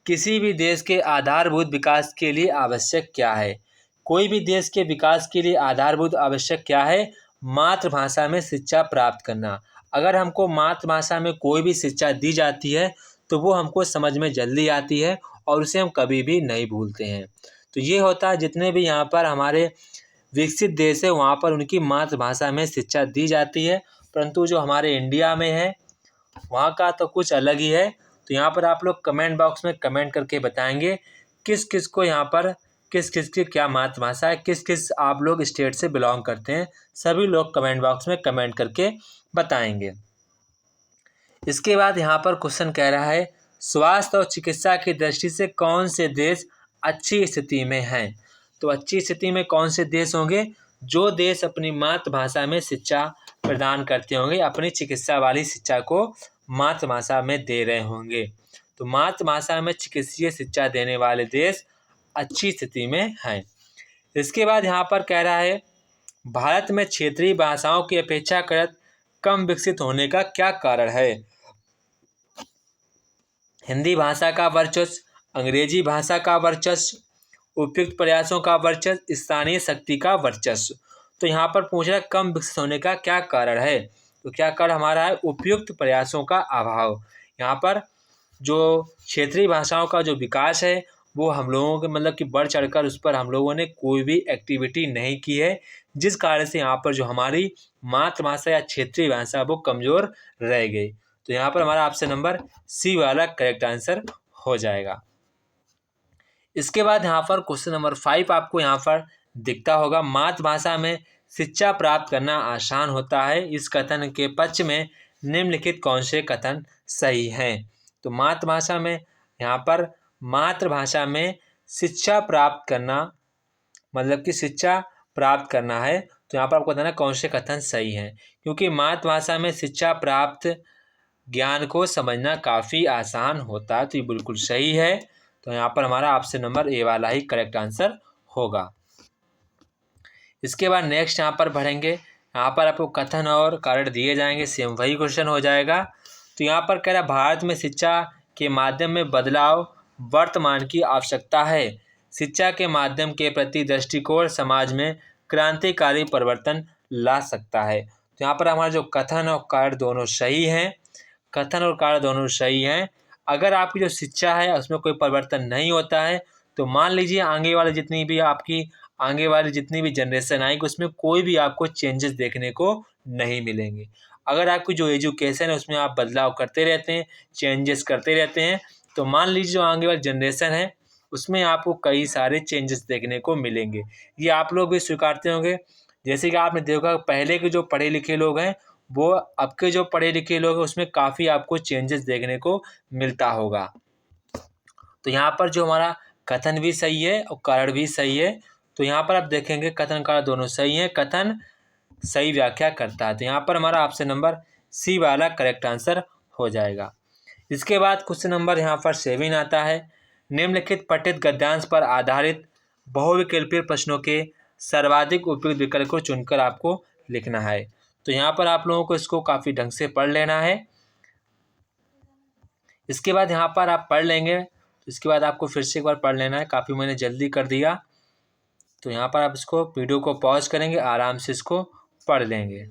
किसी भी देश के आधारभूत विकास के लिए आवश्यक क्या है। कोई भी देश के विकास के लिए आधारभूत आवश्यक क्या है? मातृभाषा में शिक्षा प्राप्त करना। अगर हमको मातृभाषा में कोई भी शिक्षा दी जाती है तो वो हमको समझ में जल्दी आती है और उसे हम कभी भी नहीं भूलते हैं। तो ये होता है जितने भी यहाँ पर हमारे विकसित देश है वहाँ पर उनकी मातृभाषा में शिक्षा दी जाती है, परंतु जो हमारे इंडिया में है वहाँ का तो कुछ अलग ही है। तो यहाँ पर आप लोग कमेंट बॉक्स में कमेंट करके बताएंगे किस किस को यहाँ पर किस किस की क्या मातृभाषा है, किस किस आप लोग स्टेट से बिलोंग करते हैं, सभी लोग कमेंट बॉक्स में कमेंट करके बताएंगे। इसके बाद यहाँ पर क्वेश्चन कह रहा है स्वास्थ्य और चिकित्सा की दृष्टि से कौन से देश अच्छी स्थिति में हैं। तो अच्छी स्थिति में कौन से देश होंगे? जो देश अपनी मातृभाषा में शिक्षा प्रदान करते होंगे, अपनी चिकित्सा वाली शिक्षा को मातृभाषा में दे रहे होंगे। तो मातृभाषा में चिकित्सीय शिक्षा देने वाले देश अच्छी स्थिति में हैं। इसके बाद यहाँ पर कह रहा है भारत में क्षेत्रीय भाषाओं की अपेक्षाकृत कम विकसित होने का क्या कारण है। हिंदी भाषा का वर्चस्व, अंग्रेजी भाषा का वर्चस्व, उपयुक्त प्रयासों का वर्चस्व, स्थानीय शक्ति का वर्चस्व। तो यहाँ पर पूछ रहा है कम विकसित होने का क्या कारण है। तो क्या कारण हमारा है? उपयुक्त प्रयासों का अभाव। यहाँ पर जो क्षेत्रीय भाषाओं का जो विकास है वो हम लोगों के मतलब कि बढ़ चढ़कर उस पर हम लोगों ने कोई भी एक्टिविटी नहीं की है, जिस कारण से यहाँ पर जो हमारी मातृभाषा या क्षेत्रीय भाषा वो कमज़ोर रह गई। तो यहाँ पर हमारा ऑप्शन नंबर सी वाला करेक्ट आंसर हो जाएगा। इसके बाद यहाँ पर क्वेश्चन नंबर 5 आपको यहाँ पर दिखता होगा मातृभाषा में शिक्षा प्राप्त करना आसान होता है, इस कथन के पक्ष में निम्नलिखित कौन से कथन सही हैं। तो मातृभाषा में यहाँ पर मातृभाषा में शिक्षा प्राप्त करना मतलब कि शिक्षा प्राप्त करना है, तो यहाँ पर आपको बताना कौन से कथन सही हैं। क्योंकि मातृभाषा में शिक्षा प्राप्त ज्ञान को समझना काफ़ी आसान होता है, तो ये बिल्कुल सही है। तो यहाँ पर हमारा ऑप्शन नंबर ए वाला ही करेक्ट आंसर होगा। इसके बाद नेक्स्ट यहाँ पर बढ़ेंगे, यहाँ पर आपको कथन और कारण दिए जाएंगे, सेम वही क्वेश्चन हो जाएगा। तो यहाँ पर कह रहा है भारत में शिक्षा के माध्यम में बदलाव वर्तमान की आवश्यकता है। शिक्षा के माध्यम के प्रति दृष्टिकोण समाज में क्रांतिकारी परिवर्तन ला सकता है। तो यहाँ पर हमारा जो कथन और कारण दोनों सही हैं, कथन और कारण दोनों सही हैं। अगर आपकी जो शिक्षा है उसमें कोई परिवर्तन नहीं होता है तो मान लीजिए आगे वाली जितनी भी जनरेशन आएगी उसमें कोई भी आपको चेंजेस देखने को नहीं मिलेंगे। अगर आपकी जो एजुकेशन है उसमें आप बदलाव करते रहते हैं, चेंजेस करते रहते हैं, तो मान लीजिए जो आगे वाली जनरेशन है उसमें आपको कई सारे चेंजेस देखने को मिलेंगे। ये आप लोग भी स्वीकारते होंगे। जैसे कि आपने देखा पहले के जो पढ़े लिखे लोग हैं वो अब के जो पढ़े लिखे लोग हैं उसमें काफ़ी आपको चेंजेस देखने को मिलता होगा। तो यहाँ पर जो हमारा कथन भी सही है और कारण भी सही है। तो यहाँ पर आप देखेंगे कथन कारण दोनों सही हैं, कथन सही व्याख्या करता है। तो यहाँ पर हमारा ऑप्शन नंबर सी वाला करेक्ट आंसर हो जाएगा। इसके बाद क्वेश्चन नंबर यहाँ पर 7 आता है निम्नलिखित पठित गद्यांश पर आधारित बहुविकल्पीय प्रश्नों के सर्वाधिक उपयुक्त विकल्प को चुनकर आपको लिखना है। तो यहाँ पर आप लोगों को इसको काफ़ी ढंग से पढ़ लेना है। इसके बाद यहाँ पर आप पढ़ लेंगे, इसके बाद आपको फिर से एक बार पढ़ लेना है, काफ़ी मैंने जल्दी कर दिया। तो यहाँ पर आप इसको वीडियो को पॉज करेंगे, आराम से इसको पढ़ लेंगे।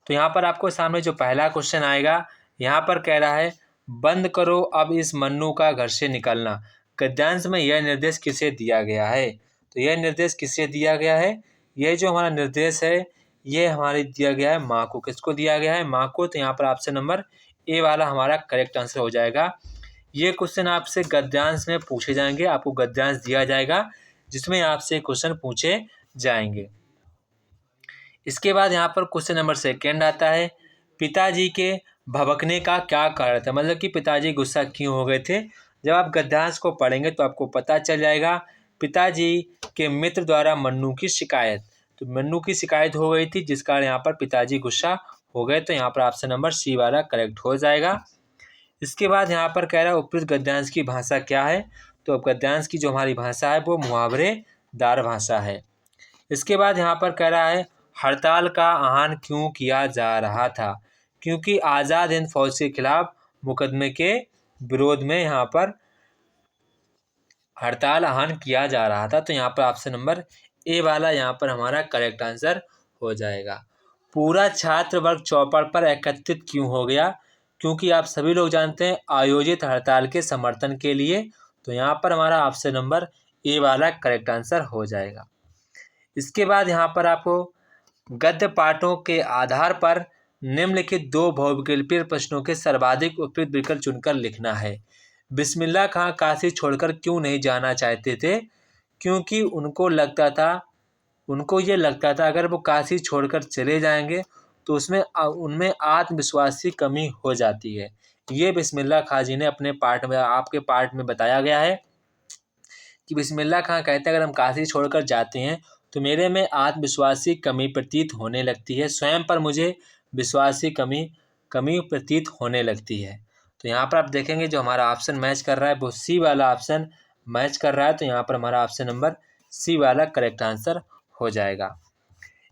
तो यहाँ पर आपको सामने जो पहला क्वेश्चन आएगा यहाँ पर कह रहा है बंद करो अब इस मन्नू का घर से निकलना। गद्यांश में यह निर्देश किसे दिया गया है। तो यह निर्देश किसे दिया गया है? यह जो हमारा निर्देश है ये हमारे दिया गया है माँ को। किसको दिया गया है? माँ को। तो यहाँ पर ऑप्शन नंबर ए वाला हमारा करेक्ट आंसर हो जाएगा। ये क्वेश्चन आपसे गद्यांश में पूछे जाएंगे, आपको गद्यांश दिया जाएगा जिसमें आपसे क्वेश्चन पूछे जाएंगे। इसके बाद यहाँ पर क्वेश्चन नंबर सेकेंड आता है, पिताजी के भभकने का क्या कारण था? मतलब कि पिताजी गुस्सा क्यों हो गए थे? जब आप गद्यांश को पढ़ेंगे तो आपको पता चल जाएगा। पिताजी के मित्र द्वारा मन्नू की शिकायत, तो मन्नू की शिकायत हो गई थी जिस कारण यहाँ पर पिताजी गुस्सा हो गए। तो यहाँ पर ऑप्शन नंबर सी वाला करेक्ट हो जाएगा। इसके बाद यहाँ पर कह रहा है उपयुक्त गद्यांश की भाषा क्या है? तो गद्यांश की जो हमारी भाषा है वो मुहावरेदार भाषा है। इसके बाद यहाँ पर कह रहा है हड़ताल का आह्वान क्यों किया जा रहा था? क्योंकि आज़ाद हिंद फौज के खिलाफ मुकदमे के विरोध में यहाँ पर हड़ताल आह्वान किया जा रहा था। तो यहाँ पर ऑप्शन नंबर ए वाला यहाँ पर हमारा करेक्ट आंसर हो जाएगा। पूरा छात्र वर्ग चौपड़ पर एकत्रित क्यों हो गया? क्योंकि आप सभी लोग जानते हैं आयोजित हड़ताल के समर्थन के लिए। तो यहाँ पर हमारा ऑप्शन नंबर ए वाला करेक्ट आंसर हो जाएगा। इसके बाद यहाँ पर आपको गद्य पाठों के आधार पर निम्नलिखित दो बहुविकल्पीय प्रश्नों के सर्वाधिक उपयुक्त विकल्प चुनकर लिखना है। बिस्मिल्लाह खां काशी छोड़कर क्यों नहीं जाना चाहते थे? क्योंकि उनको ये लगता था अगर वो काशी छोड़कर चले जाएंगे तो उनमें आत्मविश्वास की कमी हो जाती है। ये बिस्मिल्लाह खां जी ने अपने पाठ में, आपके पाठ में बताया गया है कि बिस्मिल्लाह खां कहते हैं अगर हम काशी छोड़कर जाते हैं तो मेरे में आत्मविश्वास की कमी प्रतीत होने लगती है, स्वयं पर मुझे विश्वास की कमी प्रतीत होने लगती है। तो यहाँ पर आप देखेंगे जो हमारा ऑप्शन मैच कर रहा है वो सी वाला ऑप्शन मैच कर रहा है। तो यहाँ पर हमारा ऑप्शन नंबर सी वाला करेक्ट आंसर हो जाएगा।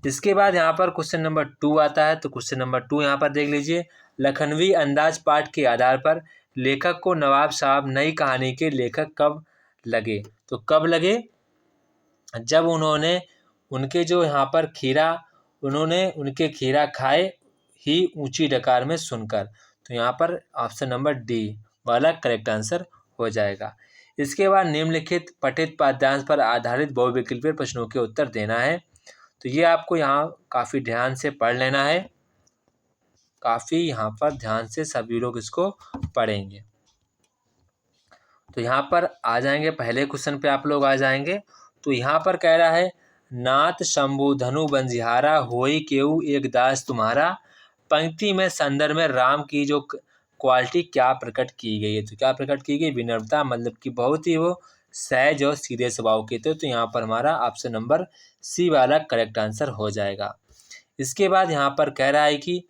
इसके बाद यहाँ पर क्वेश्चन नंबर 2 आता है। तो क्वेश्चन नंबर 2 यहाँ पर देख लीजिए, लखनवी अंदाज पाठ के आधार पर लेखक को नवाब साहब नई कहानी के लेखक कब लगे? तो कब लगे? जब उन्होंने उनके जो यहाँ पर उनके खीरा खाए ही ऊंची डकार में सुनकर। तो यहाँ पर ऑप्शन नंबर डी वाला करेक्ट आंसर हो जाएगा। इसके बाद निम्नलिखित पठित पाठ्यांश पर आधारित बहुविकल्पीय प्रश्नों के उत्तर देना है। तो ये आपको यहाँ काफ़ी ध्यान से पढ़ लेना है, काफ़ी यहाँ पर ध्यान से सभी लोग इसको पढ़ेंगे। तो यहाँ पर आ जाएंगे, पहले क्वेश्चन पे आप लोग आ जाएंगे। तो यहाँ पर कह रहा है नाथ शंभु धनु बंजिहारा होई केऊ एक दास तुम्हारा। पंक्ति में संदर्भ में राम की जो क्वालिटी क्या प्रकट की गई है? तो क्या प्रकट की गई? विनम्रता, मतलब कि बहुत ही वो सहज और सीधे स्वभाव के थे। तो यहाँ पर हमारा ऑप्शन नंबर सी वाला करेक्ट आंसर हो जाएगा। इसके बाद यहाँ पर कह रहा है कि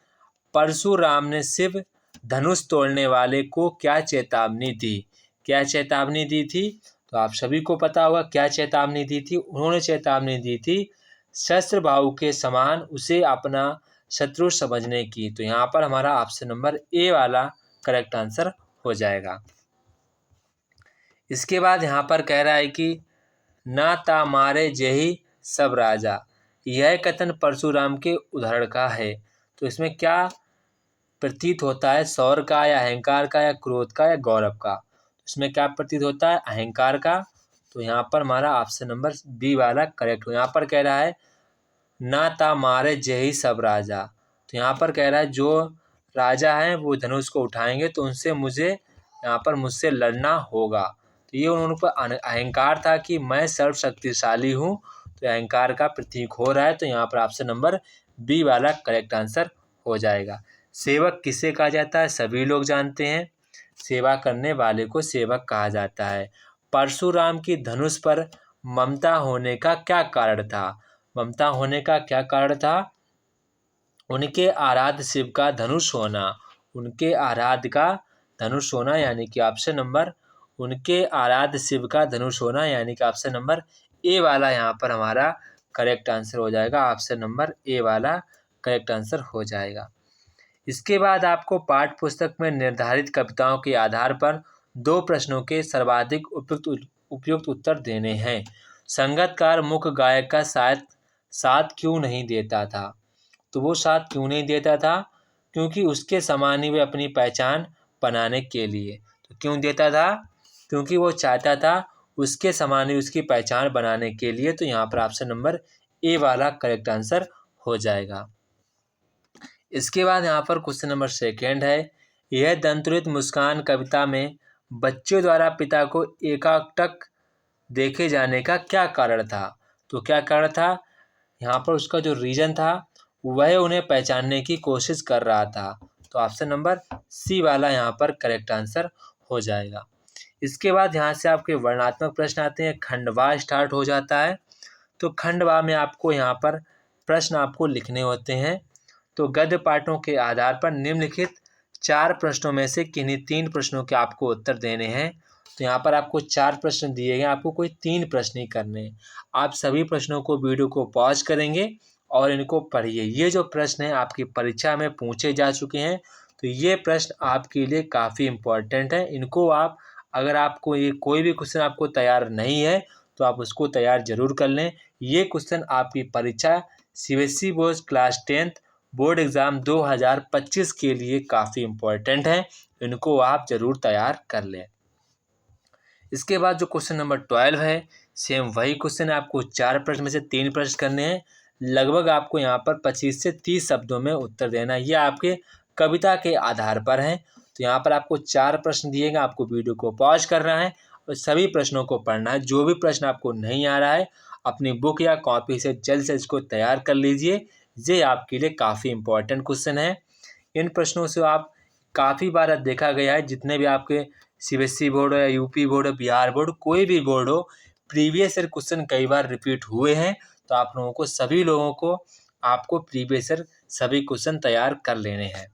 परशुराम ने शिव धनुष तोड़ने वाले को क्या चेतावनी दी? क्या चेतावनी दी थी? तो आप सभी को पता होगा क्या चेतावनी दी थी। उन्होंने चेतावनी दी थी शस्त्र बाहु के समान उसे अपना शत्रु समझने की। तो यहाँ पर हमारा ऑप्शन नंबर ए वाला करेक्ट आंसर हो जाएगा। इसके बाद यहाँ पर कह रहा है कि ना ता मारे जेही सब राजा, यह कथन परशुराम के उदाहरण का है। तो इसमें क्या प्रतीत होता है? शौर्य का या अहंकार का या क्रोध का या गौरव का? इसमें क्या प्रतीत होता है? अहंकार का। तो यहाँ पर हमारा ऑप्शन नंबर बी वाला करेक्ट हो। यहाँ पर कह रहा है ना ता मारे जेही सब राजा। तो यहाँ पर कह रहा है जो राजा हैं वो धनुष को उठाएंगे तो उनसे मुझसे लड़ना होगा। तो ये उन्होंने पर अहंकार था कि मैं सर्वशक्तिशाली हूँ, तो अहंकार का प्रतीक हो रहा है। तो यहाँ पर ऑप्शन नंबर बी वाला करेक्ट आंसर हो जाएगा। सेवक किसे कहा जाता है? सभी लोग जानते हैं, सेवा करने वाले को सेवक कहा जाता है। परशुराम की धनुष पर ममता होने का क्या कारण था? ममता होने का क्या कारण था? उनके आराध्य शिव का धनुष होना। उनके आराध्य का धनुष होना यानी कि ऑप्शन नंबर उनके आराध्य शिव का धनुष होना यानी कि ऑप्शन नंबर ए वाला यहाँ पर हमारा करेक्ट आंसर हो जाएगा। ऑप्शन नंबर ए वाला करेक्ट आंसर हो जाएगा। इसके बाद आपको पाठ्य पुस्तक में निर्धारित कविताओं के आधार पर दो प्रश्नों के सर्वाधिक उपयुक्त उत्तर देने हैं। संगतकार मुख्य गायक का साथ क्यों नहीं देता था? तो वो साथ क्यों नहीं देता था? क्योंकि उसके समान ही वे अपनी पहचान बनाने के लिए। तो क्यों देता था? क्योंकि वो चाहता था उसके समान ही उसकी पहचान बनाने के लिए। तो यहाँ पर ऑप्शन नंबर ए वाला करेक्ट आंसर हो जाएगा। इसके बाद यहाँ पर क्वेश्चन नंबर 2 है, यह दंतुरित मुस्कान कविता में बच्चों द्वारा पिता को एकांतक देखे जाने का क्या कारण था? तो क्या कारण था? यहाँ पर उसका जो रीजन था वह उन्हें पहचानने की कोशिश कर रहा था। तो ऑप्शन नंबर सी वाला यहाँ पर करेक्ट आंसर हो जाएगा। इसके बाद यहाँ से आपके वर्णनात्मक प्रश्न आते हैं। खंडवा स्टार्ट हो जाता है। तो खंडवा में आपको यहाँ पर प्रश्न आपको लिखने होते हैं। तो गद्य पाठों के आधार पर निम्नलिखित 4 प्रश्नों में से किन्हीं 3 प्रश्नों के आपको उत्तर देने हैं। तो यहाँ पर आपको 4 प्रश्न दिए गए, आपको कोई 3 प्रश्न ही करने हैं। आप सभी प्रश्नों को वीडियो को पॉज करेंगे और इनको पढ़िए। ये जो प्रश्न हैं आपकी परीक्षा में पूछे जा चुके हैं, तो ये प्रश्न आपके लिए काफ़ी इम्पोर्टेंट है। इनको आप, अगर आपको ये कोई भी क्वेश्चन आपको तैयार नहीं है तो आप उसको तैयार जरूर कर लें। ये क्वेश्चन आपकी परीक्षा CBSE board class 10th board exam 2025 के लिए काफ़ी इम्पोर्टेंट है। इनको आप ज़रूर तैयार कर लें। इसके बाद जो क्वेश्चन नंबर 12 है, सेम वही क्वेश्चन है। आपको 4 प्रश्न में से 3 प्रश्न करने हैं। लगभग आपको यहाँ पर 25 से 30 शब्दों में उत्तर देना है। ये आपके कविता के आधार पर है। तो यहाँ पर आपको 4 प्रश्न दिए गए, आपको वीडियो को पॉज करना है और सभी प्रश्नों को पढ़ना है। जो भी प्रश्न आपको नहीं आ रहा है अपनी बुक या कॉपी से जल्द से इसको तैयार कर लीजिए। ये आपके लिए काफ़ी इम्पोर्टेंट क्वेश्चन है। इन प्रश्नों से आप काफ़ी बार देखा गया है, जितने भी आपके CBSE बोर्ड हो या UP बोर्ड हो, बिहार बोर्ड, कोई भी बोर्ड हो, प्रीवियस ईयर क्वेश्चन कई बार रिपीट हुए हैं। तो आप लोगों को, सभी लोगों को, आपको प्रीवियस ईयर सभी क्वेश्चन तैयार कर लेने हैं।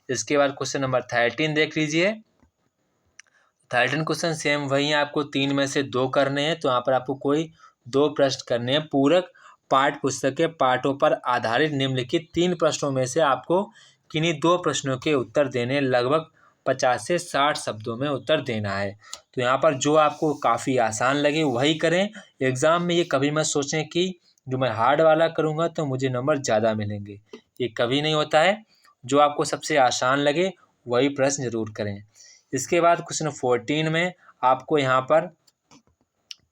इसके बाद क्वेश्चन नंबर 13 देख लीजिए। 13 क्वेश्चन सेम वही है, आपको 3 में से 2 करने हैं। तो यहाँ पर आपको कोई 2 प्रश्न करने हैं। पूरक पाठ पुस्तक के पाठों पर आधारित निम्नलिखित 3 प्रश्नों में से आपको किन्हीं 2 प्रश्नों के उत्तर देने, लगभग 50 से 60 शब्दों में उत्तर देना है। तो यहाँ पर जो आपको काफ़ी आसान लगे वही करें। एग्ज़ाम में ये कभी मत सोचें कि जो मैं हार्ड वाला करूँगा तो मुझे नंबर ज़्यादा मिलेंगे, ये कभी नहीं होता है। जो आपको सबसे आसान लगे वही प्रश्न जरूर करें। इसके बाद क्वेश्चन 14 में आपको यहाँ पर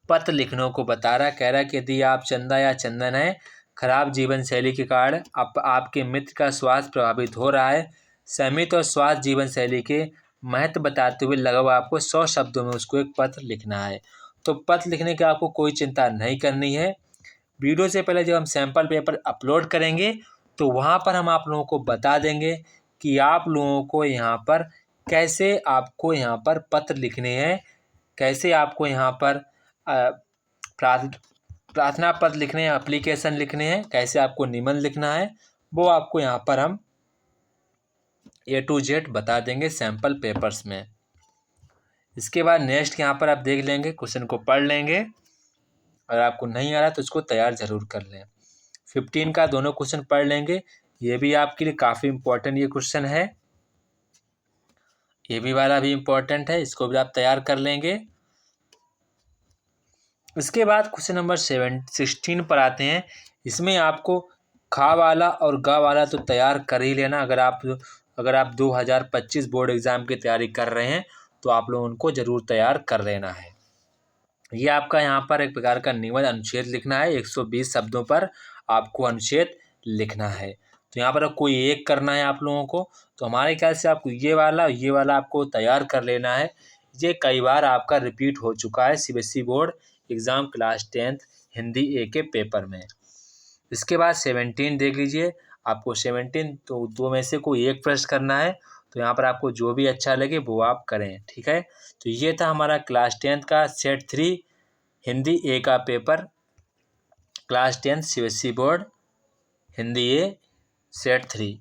पत्र लिखने को बता रहा है। कह रहा है कि यदि आप चंदा या चंदन है, खराब जीवन शैली के कारण आपके मित्र का स्वास्थ्य प्रभावित हो रहा है, संयमित और स्वास्थ्य जीवन शैली के महत्व बताते हुए लगभग आपको 100 शब्दों में उसको एक पत्र लिखना है। तो पत्र लिखने की आपको कोई चिंता नहीं करनी है। वीडियो से पहले जब हम सैम्पल पेपर अपलोड करेंगे तो वहाँ पर हम आप लोगों को बता देंगे कि आप लोगों को यहाँ पर कैसे आपको यहाँ पर पत्र लिखने हैं, कैसे आपको यहाँ पर प्रार्थना पत्र लिखने हैं, एप्लीकेशन लिखने हैं, कैसे आपको निबंध लिखना है, वो आपको यहाँ पर हम A to Z बता देंगे सैम्पल पेपर्स में। इसके बाद नेक्स्ट यहाँ पर आप देख लेंगे, क्वेश्चन को पढ़ लेंगे। अगर आपको नहीं आ रहा तो उसको तैयार ज़रूर कर लें। 15 का दोनों क्वेश्चन पढ़ लेंगे। ये भी आपके लिए काफ़ी इम्पोर्टेंट ये क्वेश्चन है। ये भी वाला भी इम्पोर्टेंट है, इसको भी आप तैयार कर लेंगे। इसके बाद क्वेश्चन नंबर 16 पर आते हैं। इसमें आपको खा वाला और गा वाला तो तैयार कर ही लेना। अगर आप 2025 बोर्ड एग्ज़ाम की तैयारी कर रहे हैं तो आप लोग उनको ज़रूर तैयार कर लेना है। ये आपका यहाँ पर एक प्रकार का निबंध अनुच्छेद लिखना है। 120 शब्दों पर आपको अनुच्छेद लिखना है। तो यहाँ पर कोई एक करना है आप लोगों को। तो हमारे ख्याल से आपको ये वाला आपको तैयार कर लेना है। ये कई बार आपका रिपीट हो चुका है CBSE board exam class 10th Hindi A के पेपर में। इसके बाद 17 देख लीजिए। आपको 17 तो 2 में से कोई एक प्रश्न करना है। तो यहाँ पर आपको जो भी अच्छा लगे वो आप करें, ठीक है। तो ये था हमारा क्लास 10th का सेट 3 हिंदी A का paper, class 10th CBSE board Hindi A set 3।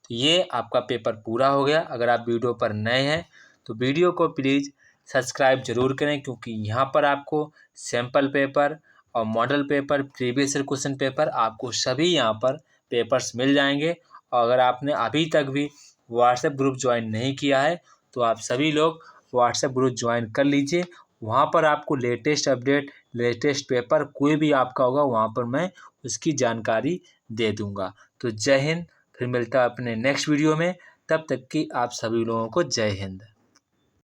तो ये आपका पेपर पूरा हो गया। अगर आप वीडियो पर नए हैं तो वीडियो को प्लीज़ सब्सक्राइब जरूर करें, क्योंकि यहाँ पर आपको सैम्पल पेपर और model paper, previous year question paper, आपको सभी यहाँ पर पेपर्स मिल जाएंगे। और अगर आपने अभी तक भी व्हाट्सएप ग्रुप ज्वाइन नहीं किया है तो आप सभी लोग व्हाट्सएप ग्रुप ज्वाइन कर लीजिए। वहाँ पर आपको लेटेस्ट अपडेट, लेटेस्ट पेपर कोई भी आपका होगा वहाँ पर मैं उसकी जानकारी दे दूँगा। तो जय हिंद। फिर मिलता है अपने नेक्स्ट वीडियो में। तब तक की आप सभी लोगों को जय हिंद।